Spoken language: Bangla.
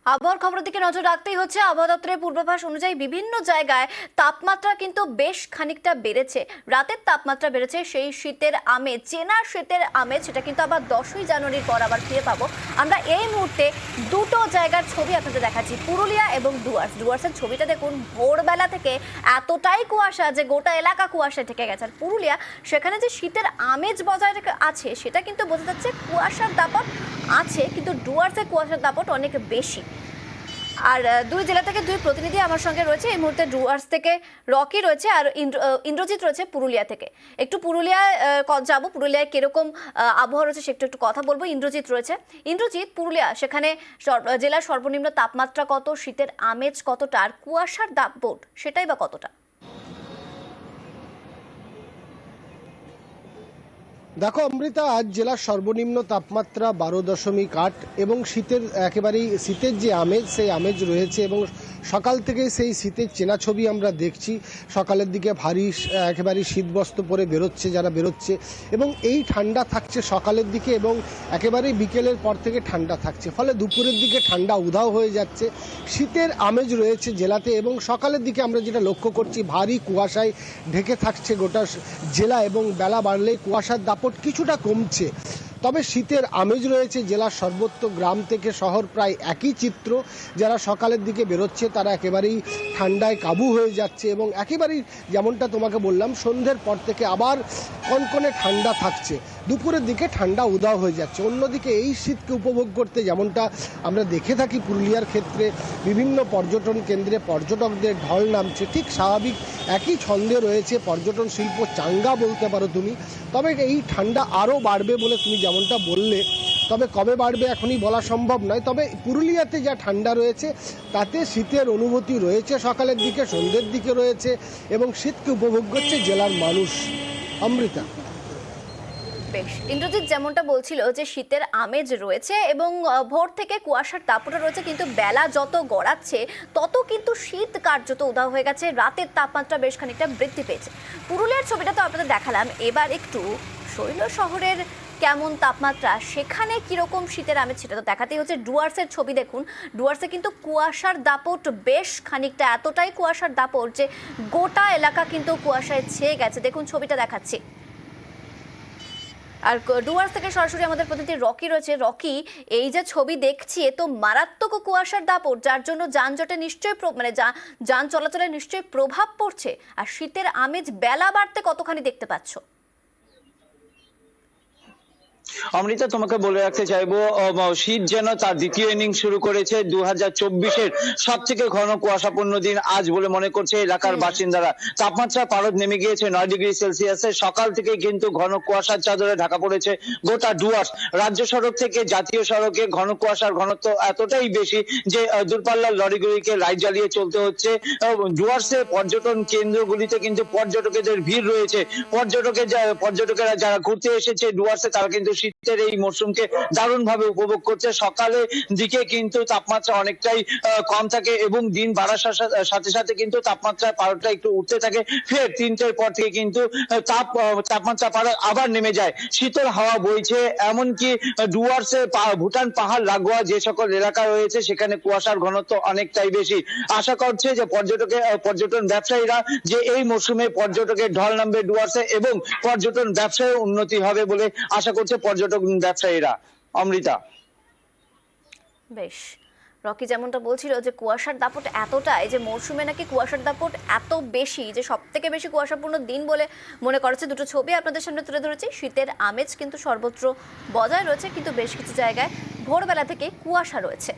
আবহাওয়ার খবরের দিকে নজর রাখতেই হচ্ছে। আবহাওয়া দপ্তরের পূর্বাভাস অনুযায়ী বিভিন্ন জায়গায় তাপমাত্রা কিন্তু বেশ খানিকটা বেড়েছে। রাতের তাপমাত্রা বেড়েছে, সেই শীতের আমেজ, চেনা শীতের আমেজ, সেটা কিন্তু আবার 10ই জানুয়ারির পর আবার ফিরে পাবো। আমরা এই মুহূর্তে দুটো জায়গার ছবি আপনাদের দেখাচ্ছি, পুরুলিয়া এবং ডুয়ার্স। ডুয়ার্সের ছবিটা দেখুন, ভোরবেলা থেকে এতটাই কুয়াশা যে গোটা এলাকা কুয়াশায় ঢেকে গেছে। আর পুরুলিয়া, সেখানে যে শীতের আমেজ বজায় আছে সেটা কিন্তু বোঝা যাচ্ছে। কুয়াশার দাপট আছে, কিন্তু ডুয়ার্সে কুয়াশার দাপট অনেক বেশি। আর দুই জেলা থেকে দুই প্রতিনিধি আমার সঙ্গে রয়েছে এই মুহূর্তে। ডুয়ার্স থেকে রকি রয়েছে আর ইন্দ্রজিৎ রয়েছে পুরুলিয়া থেকে। একটু পুরুলিয়ায় যাবো, পুরুলিয়ায় কিরকম আবহাওয়া রয়েছে সেটা একটু কথা বলবো। ইন্দ্রজিৎ রয়েছে। ইন্দ্রজিৎ, পুরুলিয়া, সেখানে জেলার সর্বনিম্ন তাপমাত্রা কত, শীতের আমেজ কতটা, আর কুয়াশার দাপট সেটাই বা কতটা? দেখো অমৃতা, আজ জেলার সর্বনিম্ন তাপমাত্রা 12.8 এবং একেবারেই শীতের যে আমেজ, সেই আমেজ রয়েছে এবং সকাল থেকে সেই শীতের চেনা ছবি আমরা দেখছি। সকালের দিকে ভারী একেবারেই শীতবস্ত্র পরে বেরোচ্ছে যারা বেরোচ্ছে, এবং এই ঠান্ডা থাকছে সকালের দিকে এবং একেবারেই বিকেলের পর থেকে ঠান্ডা থাকছে, ফলে দুপুরের দিকে ঠান্ডা উধাও হয়ে যাচ্ছে। শীতের আমেজ রয়েছে জেলাতে এবং সকালের দিকে আমরা যেটা লক্ষ্য করছি, ভারী কুয়াশায় ঢেকে থাকছে গোটা জেলা এবং বেলা বাড়লেই কুয়াশার দাপট কিছুটা কমছে। তবে শীতের আমেজ রয়েছে জেলার সর্বত্র, গ্রাম থেকে শহর প্রায় একই চিত্র। যারা সকালের দিকে বেরোচ্ছে তারা একেবারেই ঠান্ডায় কাবু হয়ে যাচ্ছে এবং একেবারেই যেমনটা তোমাকে বললাম, সন্ধ্যের পর থেকে আবার কনকনে ঠান্ডা থাকছে, দুপুরের দিকে ঠান্ডা উধাও হয়ে যাচ্ছে। অন্যদিকে এই শীতকে উপভোগ করতে যেমনটা আমরা দেখে থাকি পুরুলিয়ার ক্ষেত্রে, বিভিন্ন পর্যটন কেন্দ্রে পর্যটকদের ঢল নামছে, ঠিক স্বাভাবিক একই ছন্দে রয়েছে পর্যটন শিল্প চাঙ্গা বলতে পারো তুমি। তবে এই ঠান্ডা আরও বাড়বে বলে তুমি যেমনটা বললে, তবে কবে বাড়বে এখনই বলা সম্ভব নয়। তবে পুরুলিয়াতে যা ঠান্ডা রয়েছে তাতে শীতের অনুভূতি রয়েছে, সকালের দিকে সন্ধ্যের দিকে রয়েছে এবং শীতকে উপভোগ করছে জেলার মানুষ। অমৃতা। বেশ, ইন্দ্রজিৎ যেমনটা বলছিল যে শীতের আমেজ রয়েছে এবং ভোর থেকে কুয়াশার দাপটও রয়েছে, কিন্তু বেলা যত গড়াচ্ছে তত কিন্তু শীত কার্যত উধাও হয়ে গেছে। রাতের তাপমাত্রা বেশ খানিকটা বৃদ্ধি পেয়েছে। পুরুলিয়ার ছবিটা তো আপনাদের দেখালাম, এবার একটু শৈল শহরের কেমন তাপমাত্রা, সেখানে কিরকম শীতের আমেজ সেটা তো দেখাতেই হচ্ছে। ডুয়ার্সের ছবি দেখুন, ডুয়ার্সে কিন্তু কুয়াশার দাপট বেশ খানিকটা, এতটাই কুয়াশার দাপট যে গোটা এলাকা কিন্তু কুয়াশায় ছেয়ে গেছে। দেখুন ছবিটা দেখাচ্ছি। আর ডুয়ার্স থেকে সরাসরি আমাদের প্রতিনিধি রকি রয়েছে। রকি, এই যে ছবি দেখছি, এ তো মারাত্মক কুয়াশার দাপট, যার জন্য যানজটে নিশ্চয়ই যান চলাচলে নিশ্চয়ই প্রভাব পড়ছে। আর শীতের আমেজ বেলা বাড়তে কতখানি দেখতে পাচ্ছ? অমৃতা, তোমাকে বলে রাখতে চাইবো, শীত যেন তার দ্বিতীয় ইনিংস শুরু করেছে। 2024-এর সব থেকে ঘন কুয়াশাপূর্ণ দিন আজ বলে মনে করছে এলাকার বাসিন্দারা। তাপমাত্রা পারদ নেমে গিয়েছে 9 ডিগ্রি সেলসিয়াসে। সকাল থেকে কিন্তু ঘন কুয়াশার চাদরে ঢাকা পড়েছে গোটা ডুয়ার্স। রাজ্য সড়ক থেকে জাতীয় সড়কে ঘন কুয়াশার ঘনত্ব এতটাই বেশি যে দূরপাল্লার লরিগুলিকে লাইট জ্বালিয়ে চলতে হচ্ছে। ডুয়ার্সে পর্যটন কেন্দ্রগুলিতে কিন্তু পর্যটকদের ভিড় রয়েছে। পর্যটকেরা যারা ঘুরতে এসেছে ডুয়ার্সে, তারা কিন্তু শীতের এই মরশুমকে দারুণ ভাবে উপভোগ করছে। সকালের দিকে কিন্তু তাপমাত্রা অনেকটাই কম থাকে এবং দিন বাড়ার সাথে সাথে কিন্তু তাপমাত্রার পারদটা একটু উঠতে থাকে। ফের 3টের পর থেকে কিন্তু তাপমাত্রা পারদ আবার নেমে যায়। শীতল হাওয়া বইছে, এমনকি ডুয়ার্সে ভুটান পাহাড় লাগোয়া যে সকল এলাকা রয়েছে সেখানে কুয়াশার ঘনত্ব অনেকটাই বেশি। আশা করছে যে পর্যটন ব্যবসায়ীরা যে এই মরশুমে পর্যটকের ঢল নামবে ডুয়ার্সে এবং পর্যটন ব্যবসায় উন্নতি হবে বলে আশা করছে পর্যটক ব্যবসায়ীরা। অমৃতা। বেশ, রকি যেমনটা বলছিল যে কুয়াশার দাপট এতটাই যে মরশুমে নাকি কুয়াশার দাপট এত বেশি যে সব থেকে বেশি কুয়াশাপূর্ণ দিন বলে মনে করছে। দুটো ছবি আপনাদের সামনে তুলে ধরেছি। শীতের আমেজ কিন্তু সর্বত্র বজায় রয়েছে, কিন্তু বেশ কিছু জায়গায় ভোরবেলা থেকে কুয়াশা রয়েছে।